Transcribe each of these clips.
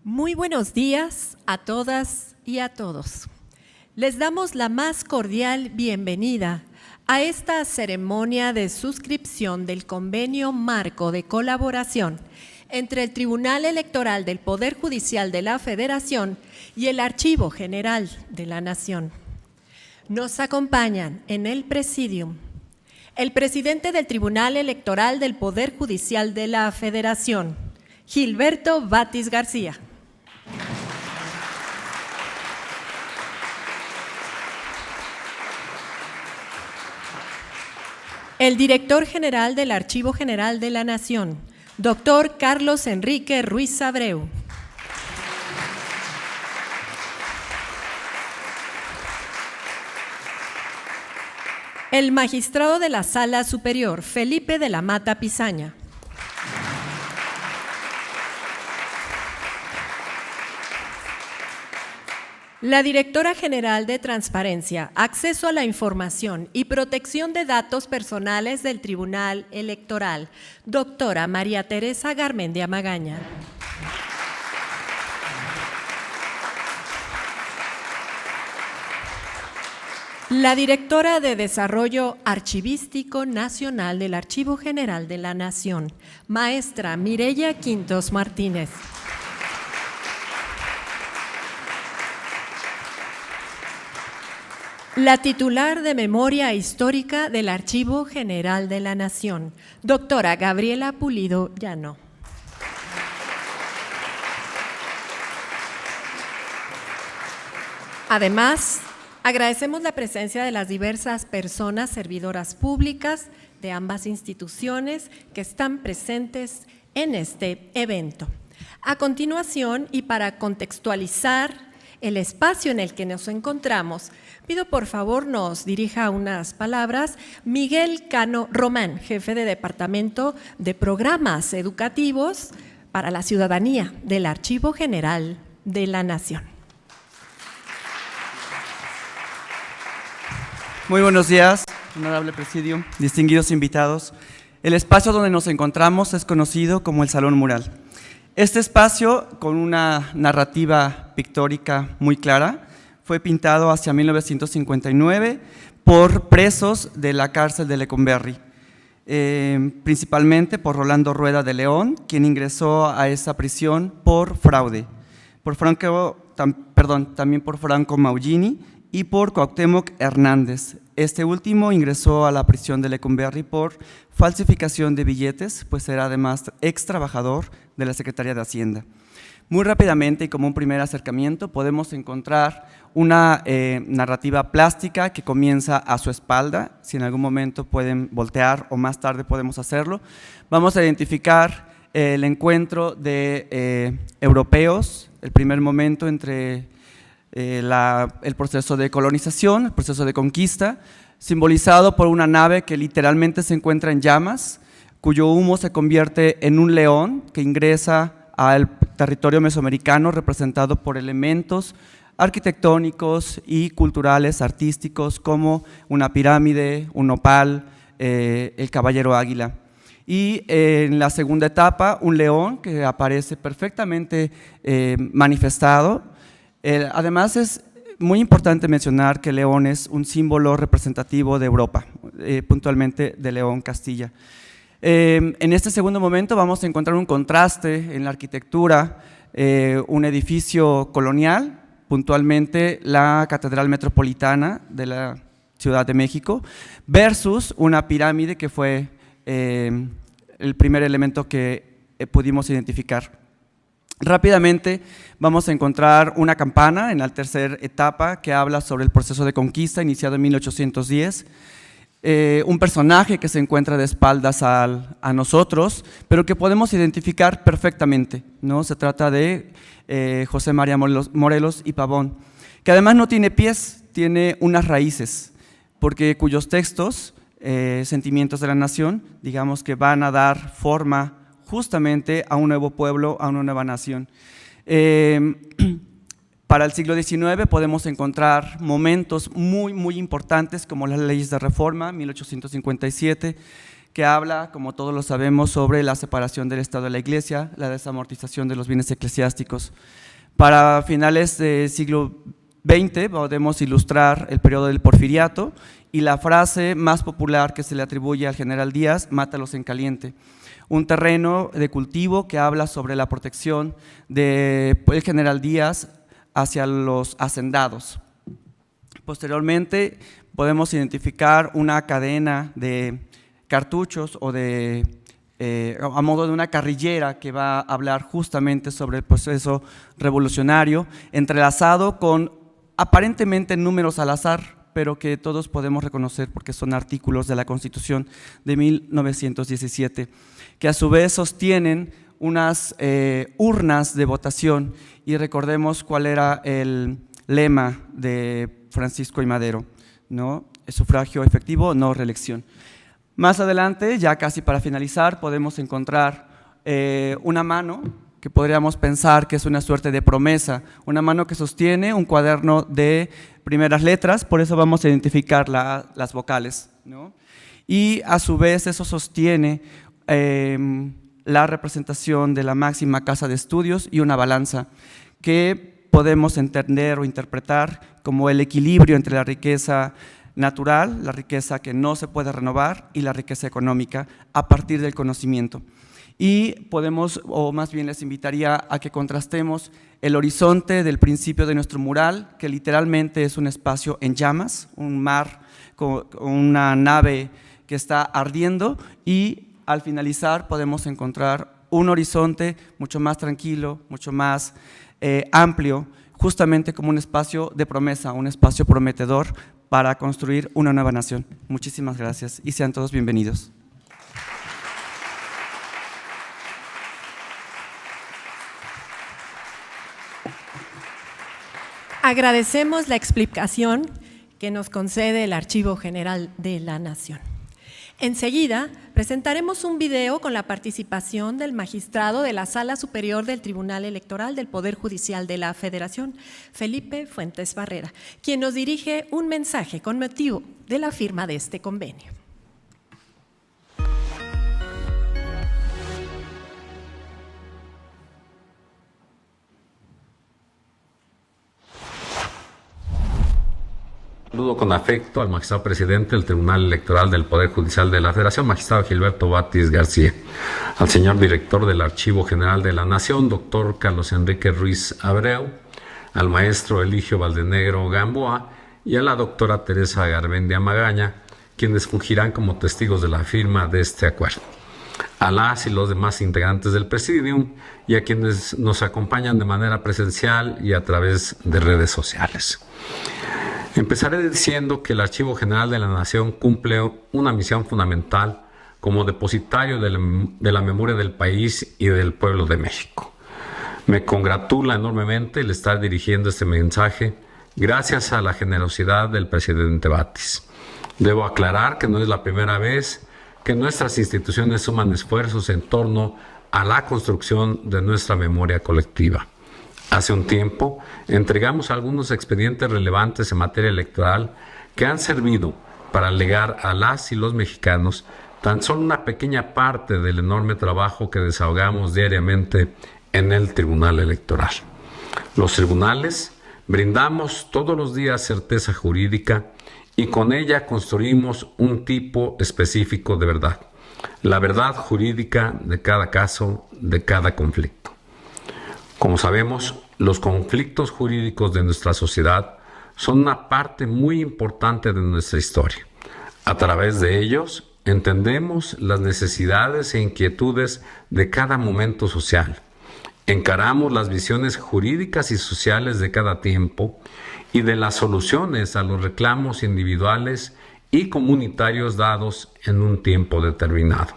Muy buenos días a todas y a todos. Les damos la más cordial bienvenida a esta ceremonia de suscripción del Convenio Marco de Colaboración entre el Tribunal Electoral del Poder Judicial de la Federación y el Archivo General de la Nación. Nos acompañan en el Presidium el presidente del Tribunal Electoral del Poder Judicial de la Federación, Gilberto Batis García. El director general del Archivo General de la Nación, doctor Carlos Enrique Ruiz Abreu. El magistrado de la Sala Superior, Felipe de la Mata Pizaña. La directora general de Transparencia, Acceso a la Información y Protección de Datos Personales del Tribunal Electoral, doctora María Teresa Garmendia Magaña. La directora de Desarrollo Archivístico Nacional del Archivo General de la Nación, maestra Mireya Quintos Martínez. La titular de Memoria Histórica del Archivo General de la Nación, doctora Gabriela Pulido Llano. Además, agradecemos la presencia de las diversas personas servidoras públicas de ambas instituciones que están presentes en este evento. A continuación, y para contextualizar el espacio en el que nos encontramos, pido por favor nos dirija unas palabras Miguel Cano Román, jefe de Departamento de Programas Educativos para la Ciudadanía del Archivo General de la Nación. Muy buenos días, honorable presidium, distinguidos invitados. El espacio donde nos encontramos es conocido como el Salón Mural. Este espacio, con una narrativa pictórica muy clara, fue pintado hacia 1959 por presos de la cárcel de Lecumberri, principalmente por Rolando Rueda de León, quien ingresó a esa prisión por fraude, también por Franco Maugini y por Cuauhtémoc Hernández. Este último ingresó a la prisión de Lecumberri por falsificación de billetes, pues era además ex trabajador de la Secretaría de Hacienda. Muy rápidamente y como un primer acercamiento podemos encontrar una narrativa plástica que comienza a su espalda, si en algún momento pueden voltear o más tarde podemos hacerlo. Vamos a identificar el encuentro de europeos, el primer momento entre el proceso de colonización, el proceso de conquista, simbolizado por una nave que literalmente se encuentra en llamas, cuyo humo se convierte en un león que ingresa al territorio mesoamericano representado por elementos arquitectónicos y culturales, artísticos, como una pirámide, un nopal, el caballero águila. Y en la segunda etapa, un león que aparece perfectamente manifestado. Además, es muy importante mencionar que León es un símbolo representativo de Europa, puntualmente de León, Castilla. En este segundo momento vamos a encontrar un contraste en la arquitectura, un edificio colonial, puntualmente la Catedral Metropolitana de la Ciudad de México, versus una pirámide que fue el primer elemento que pudimos identificar. Rápidamente vamos a encontrar una campana en la tercera etapa que habla sobre el proceso de conquista iniciado en 1810, un personaje que se encuentra de espaldas a nosotros, pero que podemos identificar perfectamente, ¿no? Se trata de José María Morelos y Pavón, que además no tiene pies, tiene unas raíces, porque cuyos textos, Sentimientos de la Nación, digamos que van a dar forma justamente a un nuevo pueblo, a una nueva nación. Para el siglo XIX podemos encontrar momentos muy importantes como las leyes de reforma, 1857, que habla, como todos lo sabemos, sobre la separación del Estado de la Iglesia, la desamortización de los bienes eclesiásticos. Para finales del siglo XX podemos ilustrar el periodo del Porfiriato y la frase más popular que se le atribuye al general Díaz: mátalos en caliente. Un terreno de cultivo que habla sobre la protección del general Díaz hacia los hacendados. Posteriormente podemos identificar una cadena de cartuchos o a modo de una carrillera que va a hablar justamente sobre el proceso revolucionario, entrelazado con aparentemente números al azar, pero que todos podemos reconocer porque son artículos de la Constitución de 1917, que a su vez sostienen unas urnas de votación, y recordemos cuál era el lema de Francisco I. Madero, ¿no? Sufragio efectivo, no reelección. Más adelante, ya casi para finalizar, podemos encontrar una mano que podríamos pensar que es una suerte de promesa, una mano que sostiene un cuaderno de primeras letras, por eso vamos a identificar las vocales, ¿no? Y a su vez eso sostiene la representación de la máxima casa de estudios y una balanza que podemos entender o interpretar como el equilibrio entre la riqueza natural, la riqueza que no se puede renovar, y la riqueza económica a partir del conocimiento. Y podemos, o más bien les invitaría a que contrastemos el horizonte del principio de nuestro mural, que literalmente es un espacio en llamas, un mar con una nave que está ardiendo, y al finalizar podemos encontrar un horizonte mucho más tranquilo, mucho más amplio, justamente como un espacio de promesa, un espacio prometedor para construir una nueva nación. Muchísimas gracias y sean todos bienvenidos. Agradecemos la explicación que nos concede el Archivo General de la Nación. Enseguida presentaremos un video con la participación del magistrado de la Sala Superior del Tribunal Electoral del Poder Judicial de la Federación, Felipe Fuentes Barrera, quien nos dirige un mensaje con motivo de la firma de este convenio. Saludo con afecto al magistrado presidente del Tribunal Electoral del Poder Judicial de la Federación, magistrado Gilberto Batis García, al señor director del Archivo General de la Nación, doctor Carlos Enrique Ruiz Abreu, al maestro Eligio Valdenegro Gamboa y a la doctora Teresa Garmendia Magaña, quienes fungirán como testigos de la firma de este acuerdo, a las y los demás integrantes del Presidium y a quienes nos acompañan de manera presencial y a través de redes sociales. Empezaré diciendo que el Archivo General de la Nación cumple una misión fundamental como depositario de la memoria del país y del pueblo de México. Me congratula enormemente el estar dirigiendo este mensaje gracias a la generosidad del presidente Batis. Debo aclarar que no es la primera vez que nuestras instituciones suman esfuerzos en torno a la construcción de nuestra memoria colectiva. Hace un tiempo entregamos algunos expedientes relevantes en materia electoral que han servido para legar a las y los mexicanos tan solo una pequeña parte del enorme trabajo que desahogamos diariamente en el Tribunal Electoral. Los tribunales brindamos todos los días certeza jurídica y con ella construimos un tipo específico de verdad, la verdad jurídica de cada caso, de cada conflicto. Como sabemos, los conflictos jurídicos de nuestra sociedad son una parte muy importante de nuestra historia. A través de ellos entendemos las necesidades e inquietudes de cada momento social. Encaramos las visiones jurídicas y sociales de cada tiempo y de las soluciones a los reclamos individuales y comunitarios dados en un tiempo determinado.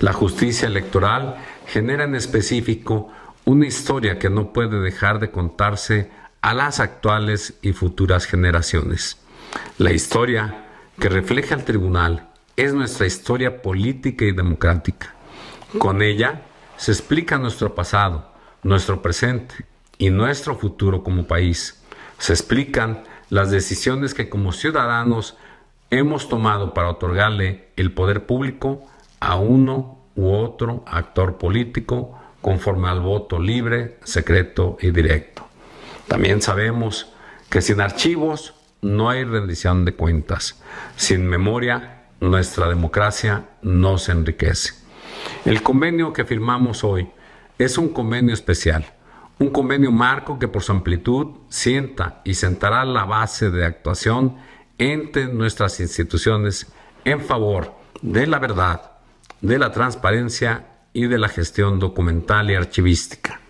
La justicia electoral genera en específico una historia que no puede dejar de contarse a las actuales y futuras generaciones. La historia que refleja el tribunal es nuestra historia política y democrática. Con ella se explica nuestro pasado, nuestro presente y nuestro futuro como país. Se explican las decisiones que como ciudadanos hemos tomado para otorgarle el poder público a uno u otro actor político conforme al voto libre, secreto y directo. También sabemos que sin archivos no hay rendición de cuentas. Sin memoria, nuestra democracia no se enriquece. El convenio que firmamos hoy es un convenio especial, un convenio marco que por su amplitud sienta y sentará la base de actuación entre nuestras instituciones en favor de la verdad, de la transparencia y de la gestión documental y archivística.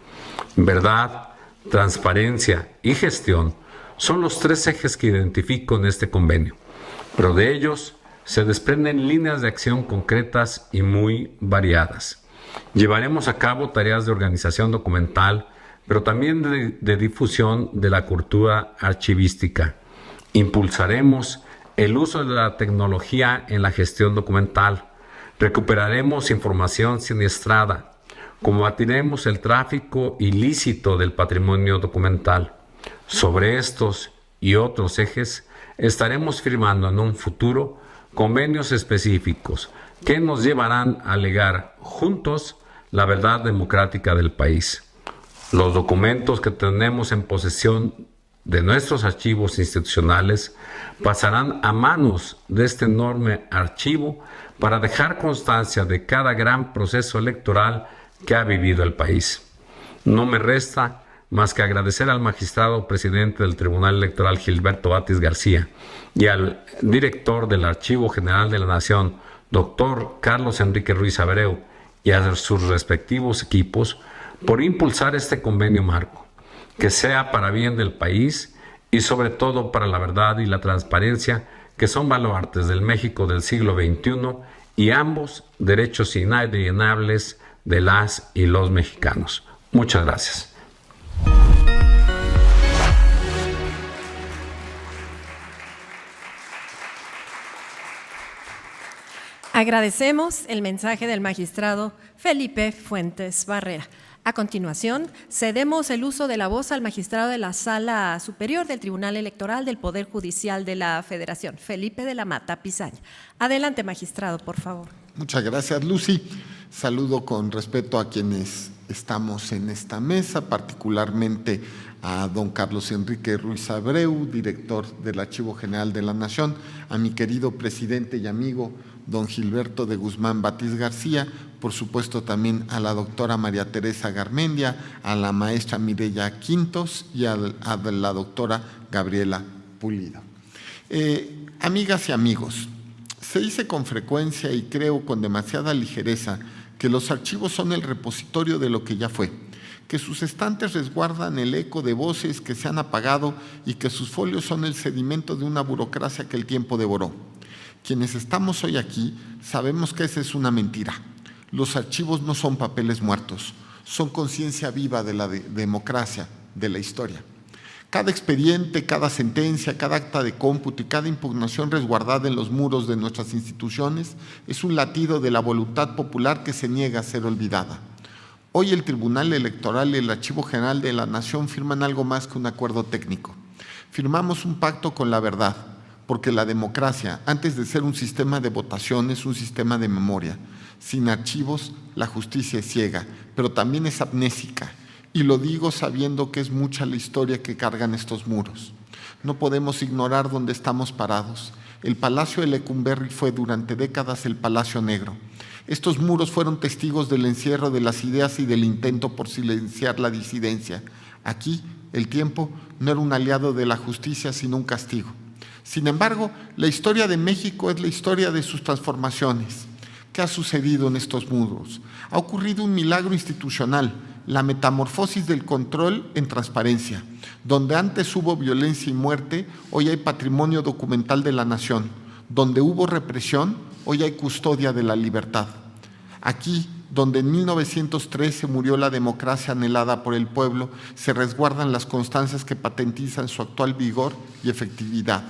Verdad, transparencia y gestión son los tres ejes que identifico en este convenio, pero de ellos se desprenden líneas de acción concretas y muy variadas. Llevaremos a cabo tareas de organización documental, pero también de difusión de la cultura archivística. Impulsaremos el uso de la tecnología en la gestión documental. Recuperaremos información siniestrada. Combatiremos el tráfico ilícito del patrimonio documental. Sobre estos y otros ejes estaremos firmando en un futuro convenios específicos que nos llevarán a legar juntos la verdad democrática del país. Los documentos que tenemos en posesión de nuestros archivos institucionales pasarán a manos de este enorme archivo para dejar constancia de cada gran proceso electoral que ha vivido el país. No me resta más que agradecer al magistrado presidente del Tribunal Electoral, Gilberto Batis García, y al director del Archivo General de la Nación, doctor Carlos Enrique Ruiz Abreu, y a sus respectivos equipos por impulsar este convenio marco, que sea para bien del país y sobre todo para la verdad y la transparencia, que son baluartes del México del siglo XXI y ambos derechos inalienables de las y los mexicanos. Muchas gracias. Agradecemos el mensaje del magistrado Felipe Fuentes Barrera. A continuación, cedemos el uso de la voz al magistrado de la Sala Superior del Tribunal Electoral del Poder Judicial de la Federación, Felipe de la Mata Pizaña. Adelante, magistrado, por favor. Muchas gracias, Lucy. Saludo con respeto a quienes estamos en esta mesa, particularmente a don Carlos Enrique Ruiz Abreu, director del Archivo General de la Nación, a mi querido presidente y amigo don Gilberto de Guzmán Batis García, por supuesto también a la doctora María Teresa Garmendia, a la maestra Mireya Quintos y a la doctora Gabriela Pulido. Amigas y amigos, se dice con frecuencia y creo con demasiada ligereza que los archivos son el repositorio de lo que ya fue, que sus estantes resguardan el eco de voces que se han apagado y que sus folios son el sedimento de una burocracia que el tiempo devoró. Quienes estamos hoy aquí sabemos que esa es una mentira. Los archivos no son papeles muertos, son conciencia viva de la democracia, de la historia. Cada expediente, cada sentencia, cada acta de cómputo y cada impugnación resguardada en los muros de nuestras instituciones es un latido de la voluntad popular que se niega a ser olvidada. Hoy el Tribunal Electoral y el Archivo General de la Nación firman algo más que un acuerdo técnico. Firmamos un pacto con la verdad, porque la democracia, antes de ser un sistema de votación, es un sistema de memoria. Sin archivos, la justicia es ciega, pero también es amnésica. Y lo digo sabiendo que es mucha la historia que cargan estos muros. No podemos ignorar dónde estamos parados. El Palacio de Lecumberri fue durante décadas el Palacio Negro. Estos muros fueron testigos del encierro de las ideas y del intento por silenciar la disidencia. Aquí, el tiempo no era un aliado de la justicia, sino un castigo. Sin embargo, la historia de México es la historia de sus transformaciones. ¿Qué ha sucedido en estos muros? Ha ocurrido un milagro institucional, la metamorfosis del control en transparencia. Donde antes hubo violencia y muerte, hoy hay patrimonio documental de la nación. Donde hubo represión, hoy hay custodia de la libertad. Aquí, donde en 1913 murió la democracia anhelada por el pueblo, se resguardan las constancias que patentizan su actual vigor y efectividad.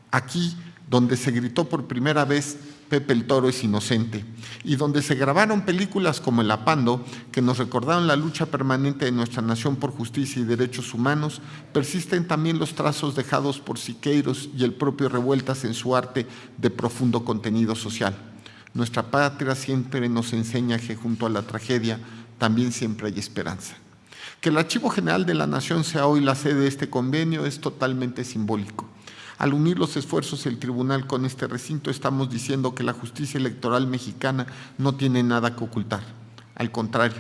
Aquí, donde se gritó por primera vez Pepe el Toro es inocente, y donde se grabaron películas como El Apando, que nos recordaron la lucha permanente de nuestra nación por justicia y derechos humanos, persisten también los trazos dejados por Siqueiros y el propio Revueltas en su arte de profundo contenido social. Nuestra patria siempre nos enseña que junto a la tragedia también siempre hay esperanza. Que el Archivo General de la Nación sea hoy la sede de este convenio es totalmente simbólico. Al unir los esfuerzos del tribunal con este recinto, estamos diciendo que la justicia electoral mexicana no tiene nada que ocultar. Al contrario,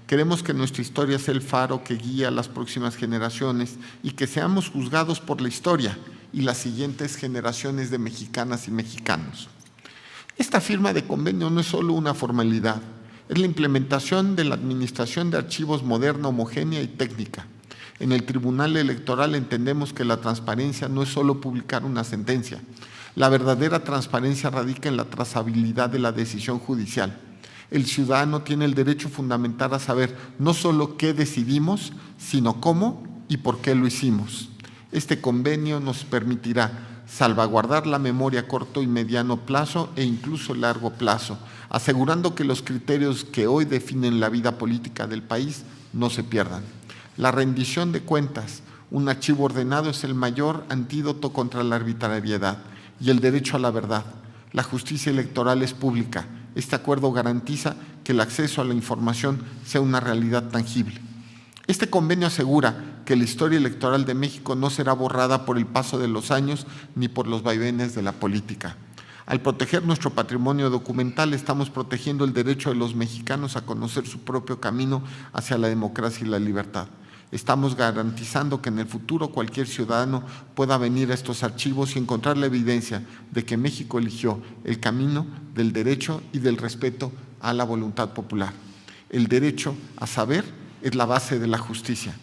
queremos que nuestra historia sea el faro que guía a las próximas generaciones y que seamos juzgados por la historia y las siguientes generaciones de mexicanas y mexicanos. Esta firma de convenio no es solo una formalidad, es la implementación de la administración de archivos moderna, homogénea y técnica. En el Tribunal Electoral entendemos que la transparencia no es solo publicar una sentencia. La verdadera transparencia radica en la trazabilidad de la decisión judicial. El ciudadano tiene el derecho fundamental a saber no solo qué decidimos, sino cómo y por qué lo hicimos. Este convenio nos permitirá salvaguardar la memoria a corto y mediano plazo e incluso largo plazo, asegurando que los criterios que hoy definen la vida política del país no se pierdan. La rendición de cuentas, un archivo ordenado, es el mayor antídoto contra la arbitrariedad y el derecho a la verdad. La justicia electoral es pública. Este acuerdo garantiza que el acceso a la información sea una realidad tangible. Este convenio asegura que la historia electoral de México no será borrada por el paso de los años ni por los vaivenes de la política. Al proteger nuestro patrimonio documental, estamos protegiendo el derecho de los mexicanos a conocer su propio camino hacia la democracia y la libertad. Estamos garantizando que en el futuro cualquier ciudadano pueda venir a estos archivos y encontrar la evidencia de que México eligió el camino del derecho y del respeto a la voluntad popular. El derecho a saber es la base de la justicia.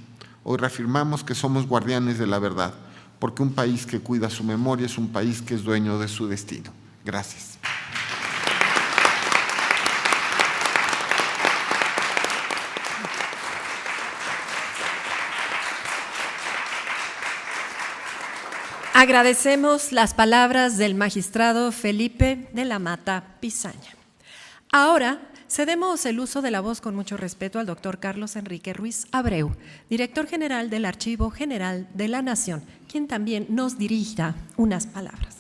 Hoy reafirmamos que somos guardianes de la verdad, porque un país que cuida su memoria es un país que es dueño de su destino. Gracias. Agradecemos las palabras del magistrado Felipe de la Mata Pizaña. Ahora cedemos el uso de la voz con mucho respeto al doctor Carlos Enrique Ruiz Abreu, director general del Archivo General de la Nación, quien también nos dirija unas palabras.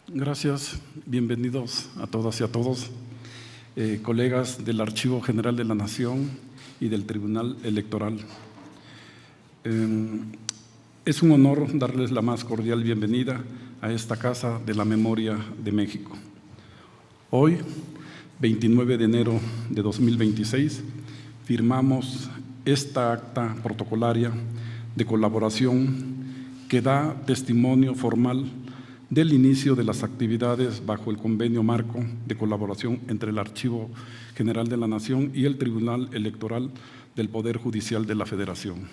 Gracias, bienvenidos a todas y a todos, colegas del Archivo General de la Nación y del Tribunal Electoral. Es un honor darles la más cordial bienvenida a esta Casa de la Memoria de México. Hoy, 29 de enero de 2026, firmamos esta acta protocolaria de colaboración que da testimonio formal del inicio de las actividades bajo el convenio marco de colaboración entre el Archivo General de la Nación y el Tribunal Electoral del Poder Judicial de la Federación.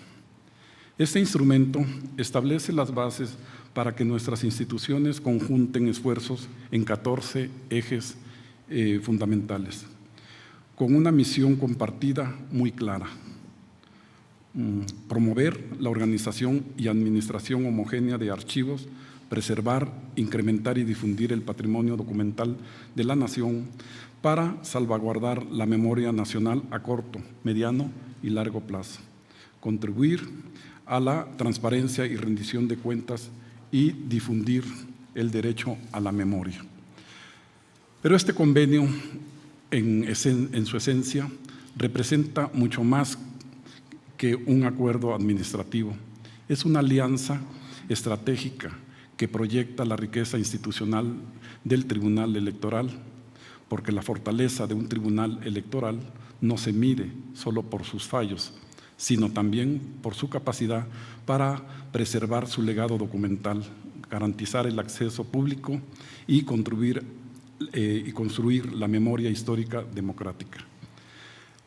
Este instrumento establece las bases para que nuestras instituciones conjunten esfuerzos en 14 ejes fundamentales, con una misión compartida muy clara: promover la organización y administración homogénea de archivos, preservar, incrementar y difundir el patrimonio documental de la nación para salvaguardar la memoria nacional a corto, mediano y largo plazo, contribuir a la transparencia y rendición de cuentas y difundir el derecho a la memoria. Pero este convenio, en su esencia, representa mucho más que un acuerdo administrativo. Es una alianza estratégica que proyecta la riqueza institucional del Tribunal Electoral, porque la fortaleza de un tribunal electoral no se mide solo por sus fallos, sino también por su capacidad para preservar su legado documental, garantizar el acceso público y contribuir y construir la memoria histórica democrática.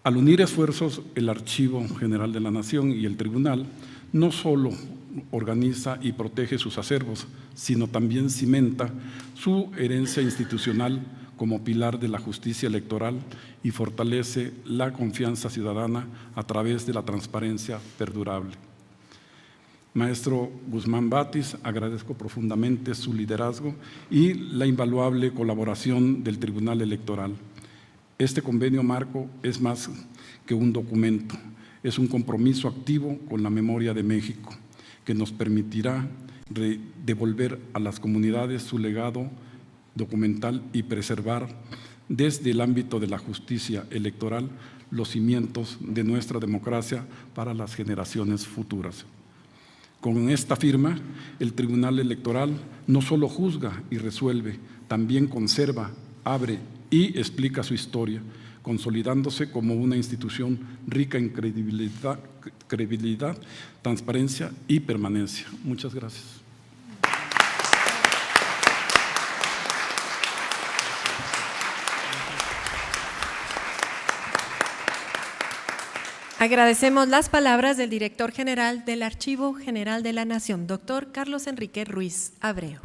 Al unir esfuerzos, el Archivo General de la Nación y el Tribunal no solo organiza y protege sus acervos, sino también cimenta su herencia institucional como pilar de la justicia electoral y fortalece la confianza ciudadana a través de la transparencia perdurable. Maestro Guzmán Batis, agradezco profundamente su liderazgo y la invaluable colaboración del Tribunal Electoral. Este convenio marco es más que un documento, es un compromiso activo con la memoria de México, que nos permitirá devolver a las comunidades su legado documental y preservar desde el ámbito de la justicia electoral los cimientos de nuestra democracia para las generaciones futuras. Con esta firma, el Tribunal Electoral no solo juzga y resuelve, también conserva, abre y explica su historia, consolidándose como una institución rica en credibilidad, transparencia y permanencia. Muchas gracias. Agradecemos las palabras del director general del Archivo General de la Nación, doctor Carlos Enrique Ruiz Abreu.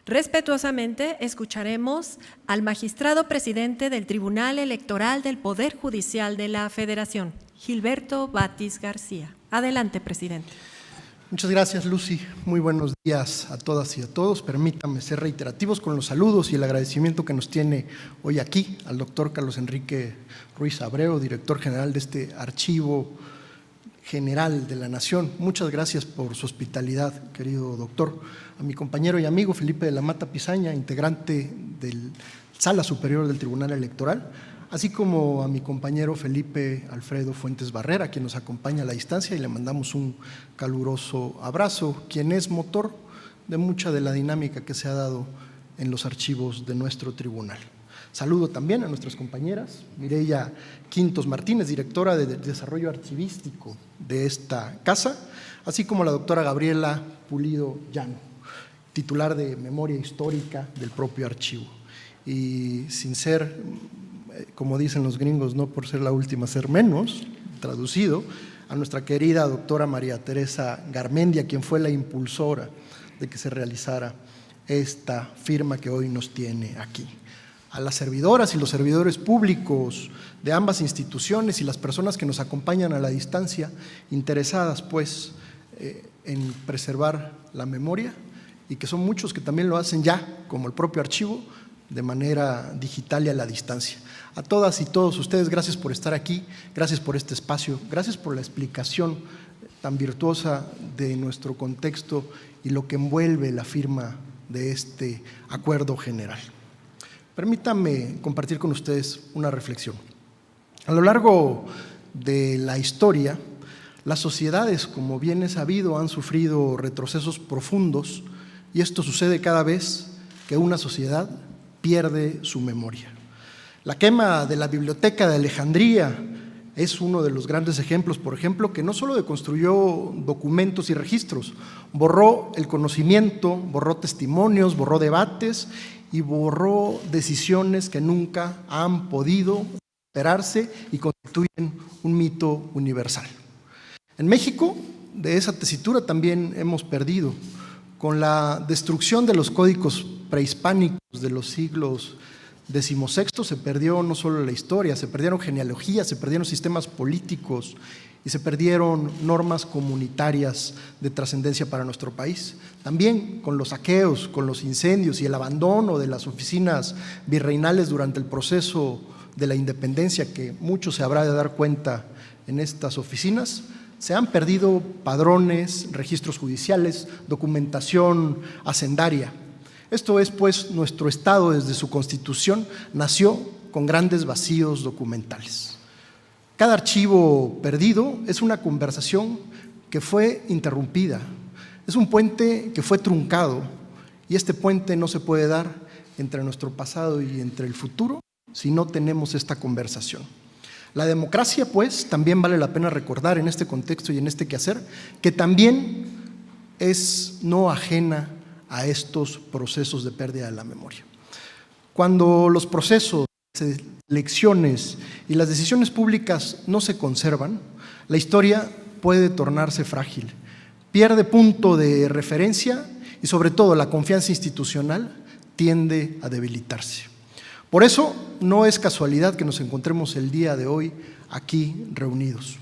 Respetuosamente escucharemos al magistrado presidente del Tribunal Electoral del Poder Judicial de la Federación, Gilberto Batis García. Adelante, presidente. Muchas gracias, Lucy. Muy buenos días a todas y a todos. Permítanme ser reiterativos con los saludos y el agradecimiento que nos tiene hoy aquí al doctor Carlos Enrique Ruiz Abreu, director general de este Archivo General de la Nación. Muchas gracias por su hospitalidad, querido doctor. A mi compañero y amigo Felipe de la Mata Pizaña, integrante del Sala Superior del Tribunal Electoral, así como a mi compañero Felipe Alfredo Fuentes Barrera, quien nos acompaña a la distancia y le mandamos un caluroso abrazo, quien es motor de mucha de la dinámica que se ha dado en los archivos de nuestro tribunal. Saludo también a nuestras compañeras, Mireya Quintos Martínez, directora de Desarrollo Archivístico de esta casa, así como la doctora Gabriela Pulido Llano, titular de Memoria Histórica del propio archivo. Y sin ser, como dicen los gringos, no por ser la última, ser menos, traducido, a nuestra querida doctora María Teresa Garmendia, quien fue la impulsora de que se realizara esta firma que hoy nos tiene aquí. A las servidoras y los servidores públicos de ambas instituciones y las personas que nos acompañan a la distancia, interesadas pues en preservar la memoria, y que son muchos que también lo hacen ya, como el propio archivo, de manera digital y a la distancia. A todas y todos ustedes, gracias por estar aquí, gracias por este espacio, gracias por la explicación tan virtuosa de nuestro contexto y lo que envuelve la firma de este acuerdo general. Permítanme compartir con ustedes una reflexión. A lo largo de la historia, las sociedades, como bien es sabido, han sufrido retrocesos profundos, y esto sucede cada vez que una sociedad pierde su memoria. La quema de la Biblioteca de Alejandría es uno de los grandes ejemplos, por ejemplo, que no solo deconstruyó documentos y registros, borró el conocimiento, borró testimonios, borró debates y borró decisiones que nunca han podido superarse y constituyen un mito universal. En México, de esa tesitura también hemos perdido. Con la destrucción de los códigos prehispánicos de los siglos XVI se perdió no solo la historia, se perdieron genealogías, se perdieron sistemas políticos y se perdieron normas comunitarias de trascendencia para nuestro país. También con los saqueos, con los incendios y el abandono de las oficinas virreinales durante el proceso de la independencia, que mucho se habrá de dar cuenta en estas oficinas, se han perdido padrones, registros judiciales, documentación hacendaria. Esto es, pues, nuestro Estado desde su Constitución nació con grandes vacíos documentales. Cada archivo perdido es una conversación que fue interrumpida, es un puente que fue truncado, y este puente no se puede dar entre nuestro pasado y entre el futuro si no tenemos esta conversación. La democracia, pues, también vale la pena recordar en este contexto y en este quehacer, que también es no ajena a estos procesos de pérdida de la memoria. Cuando los procesos, elecciones y las decisiones públicas no se conservan, la historia puede tornarse frágil, pierde punto de referencia y sobre todo la confianza institucional tiende a debilitarse. Por eso no es casualidad que nos encontremos el día de hoy aquí reunidos.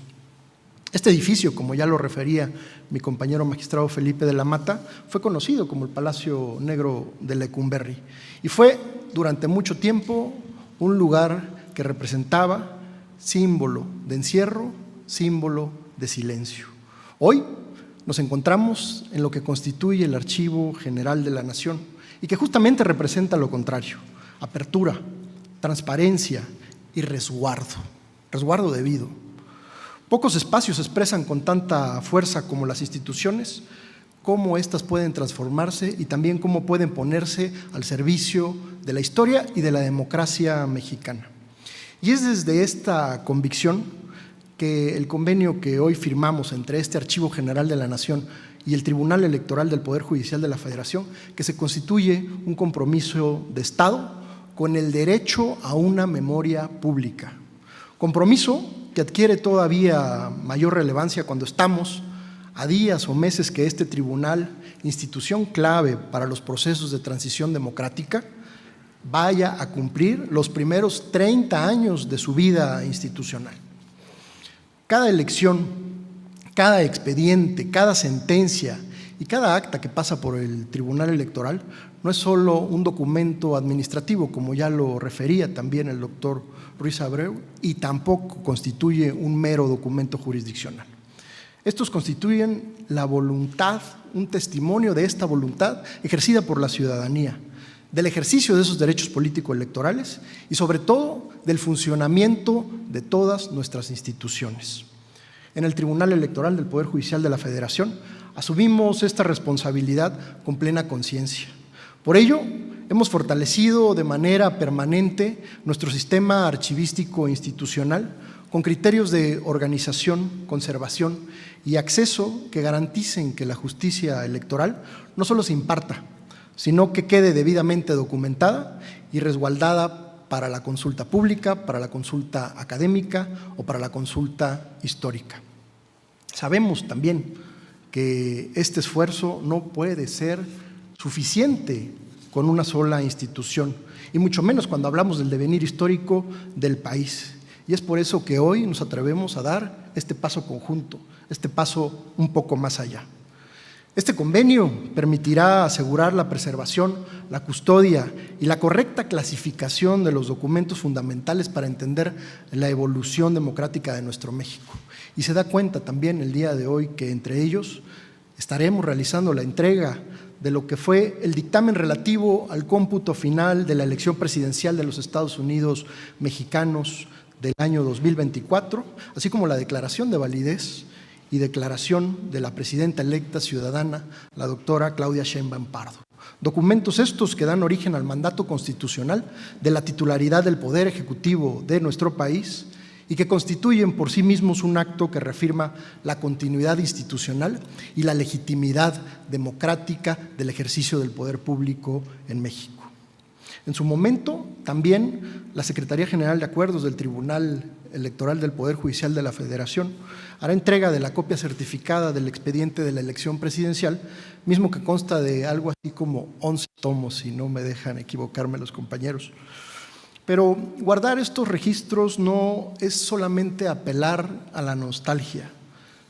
Este edificio, como ya lo refería mi compañero magistrado Felipe de la Mata, fue conocido como el Palacio Negro de Lecumberri y fue durante mucho tiempo un lugar que representaba símbolo de encierro, símbolo de silencio. Hoy nos encontramos en lo que constituye el Archivo General de la Nación y que justamente representa lo contrario: apertura, transparencia y resguardo debido. Pocos espacios expresan con tanta fuerza como las instituciones cómo éstas pueden transformarse y también cómo pueden ponerse al servicio de la historia y de la democracia mexicana. Y es desde esta convicción que el convenio que hoy firmamos entre este Archivo General de la Nación y el Tribunal Electoral del Poder Judicial de la Federación, que se constituye un compromiso de Estado con el derecho a una memoria pública. Compromiso que adquiere todavía mayor relevancia cuando estamos a días o meses que este tribunal, institución clave para los procesos de transición democrática, vaya a cumplir los primeros 30 años de su vida institucional. Cada elección, cada expediente, cada sentencia y cada acta que pasa por el Tribunal Electoral no es solo un documento administrativo, como ya lo refería también el doctor Ruiz Abreu, y tampoco constituye un mero documento jurisdiccional. Estos constituyen la voluntad, un testimonio de esta voluntad ejercida por la ciudadanía, del ejercicio de esos derechos político-electorales y sobre todo del funcionamiento de todas nuestras instituciones. En el Tribunal Electoral del Poder Judicial de la Federación asumimos esta responsabilidad con plena conciencia. Por ello, hemos fortalecido de manera permanente nuestro sistema archivístico institucional con criterios de organización, conservación y acceso que garanticen que la justicia electoral no solo se imparta, sino que quede debidamente documentada y resguardada para la consulta pública, para la consulta académica o para la consulta histórica. Sabemos también que este esfuerzo no puede ser suficiente con una sola institución, y mucho menos cuando hablamos del devenir histórico del país. Y es por eso que hoy nos atrevemos a dar este paso conjunto, este paso un poco más allá. Este convenio permitirá asegurar la preservación, la custodia y la correcta clasificación de los documentos fundamentales para entender la evolución democrática de nuestro México. Y se da cuenta también el día de hoy que entre ellos estaremos realizando la entrega de lo que fue el dictamen relativo al cómputo final de la elección presidencial de los Estados Unidos mexicanos del año 2024, así como la declaración de validez y declaración de la presidenta electa ciudadana, la doctora Claudia Sheinbaum Pardo. Documentos estos que dan origen al mandato constitucional de la titularidad del Poder Ejecutivo de nuestro país y que constituyen por sí mismos un acto que reafirma la continuidad institucional y la legitimidad democrática del ejercicio del poder público en México. En su momento, también la Secretaría General de Acuerdos del Tribunal Electoral del Poder Judicial de la Federación hará entrega de la copia certificada del expediente de la elección presidencial, mismo que consta de algo así como 11 tomos, si no me dejan equivocarme los compañeros. Pero guardar estos registros no es solamente apelar a la nostalgia.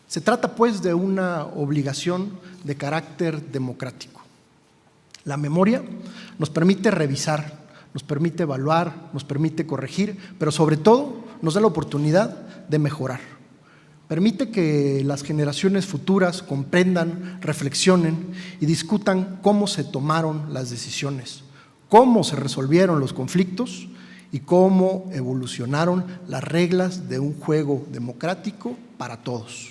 Se trata pues de una obligación de carácter democrático. La memoria nos permite revisar, nos permite evaluar, nos permite corregir, pero sobre todo nos da la oportunidad de mejorar. Permite que las generaciones futuras comprendan, reflexionen y discutan cómo se tomaron las decisiones, cómo se resolvieron los conflictos y cómo evolucionaron las reglas de un juego democrático para todos.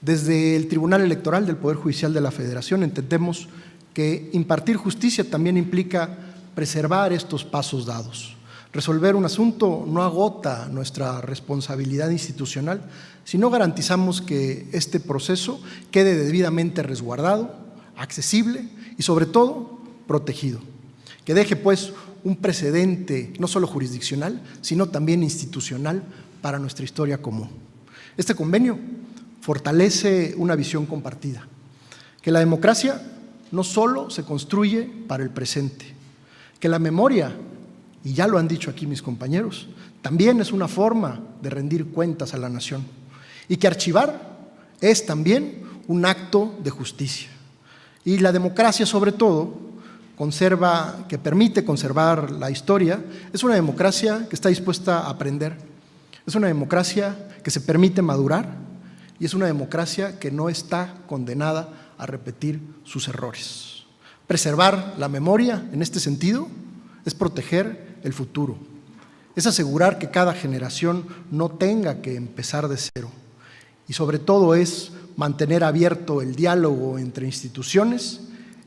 Desde el Tribunal Electoral del Poder Judicial de la Federación entendemos que impartir justicia también implica preservar estos pasos dados. Resolver un asunto no agota nuestra responsabilidad institucional, sino garantizamos que este proceso quede debidamente resguardado, accesible y sobre todo protegido. Que deje pues un precedente no solo jurisdiccional, sino también institucional para nuestra historia común. Este convenio fortalece una visión compartida, que la democracia no solo se construye para el presente, que la memoria, y ya lo han dicho aquí mis compañeros, también es una forma de rendir cuentas a la nación, y que archivar es también un acto de justicia. Y la democracia, sobre todo, que permite conservar la historia, es una democracia que está dispuesta a aprender, es una democracia que se permite madurar y es una democracia que no está condenada a repetir sus errores. Preservar la memoria, en este sentido, es proteger el futuro, es asegurar que cada generación no tenga que empezar de cero y sobre todo es mantener abierto el diálogo entre instituciones,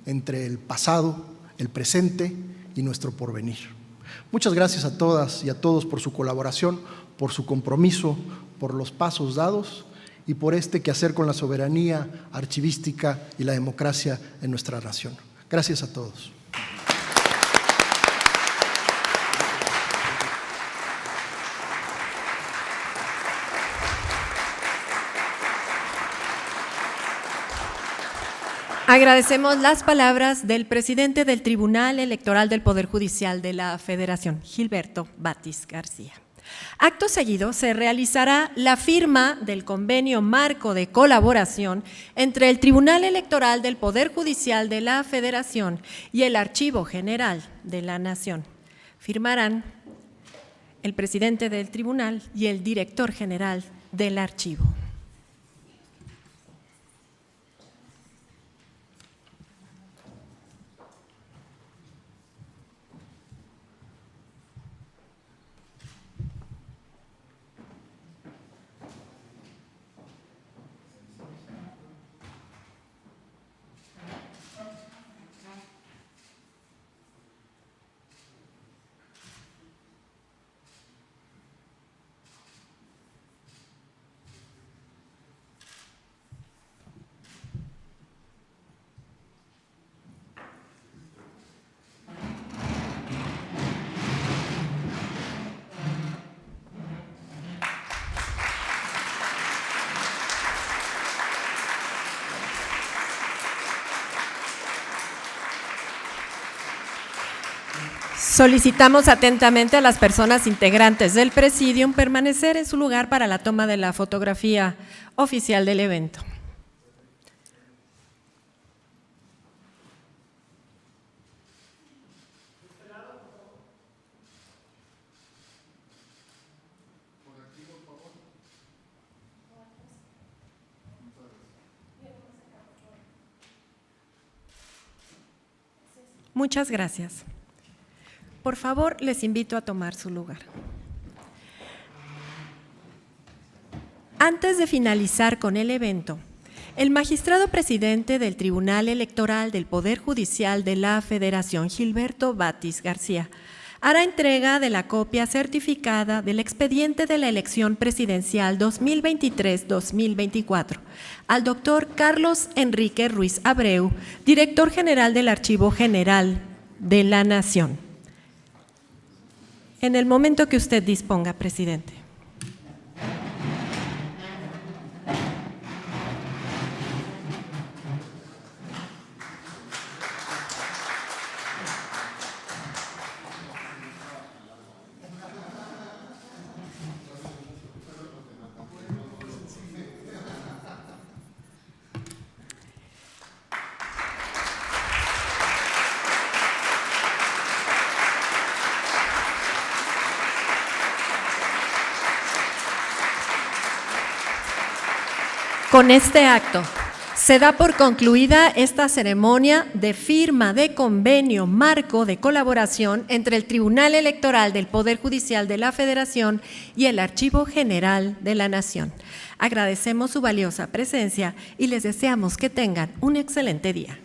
entre el pasado, el presente y nuestro porvenir. Muchas gracias a todas y a todos por su colaboración, por su compromiso, por los pasos dados y por este quehacer con la soberanía archivística y la democracia en nuestra nación. Gracias a todos. Agradecemos las palabras del presidente del Tribunal Electoral del Poder Judicial de la Federación, Gilberto Batis García. Acto seguido se realizará la firma del convenio marco de colaboración entre el Tribunal Electoral del Poder Judicial de la Federación y el Archivo General de la Nación. Firmarán el presidente del tribunal y el director general del archivo. Solicitamos atentamente a las personas integrantes del Presidium permanecer en su lugar para la toma de la fotografía oficial del evento. Muchas gracias. Por favor, les invito a tomar su lugar. Antes de finalizar con el evento, el magistrado presidente del Tribunal Electoral del Poder Judicial de la Federación, Gilberto Batis García, hará entrega de la copia certificada del expediente de la elección presidencial 2023-2024 al doctor Carlos Enrique Ruiz Abreu, director general del Archivo General de la Nación. En el momento que usted disponga, presidente. Con este acto se da por concluida esta ceremonia de firma de convenio marco de colaboración entre el Tribunal Electoral del Poder Judicial de la Federación y el Archivo General de la Nación. Agradecemos su valiosa presencia y les deseamos que tengan un excelente día.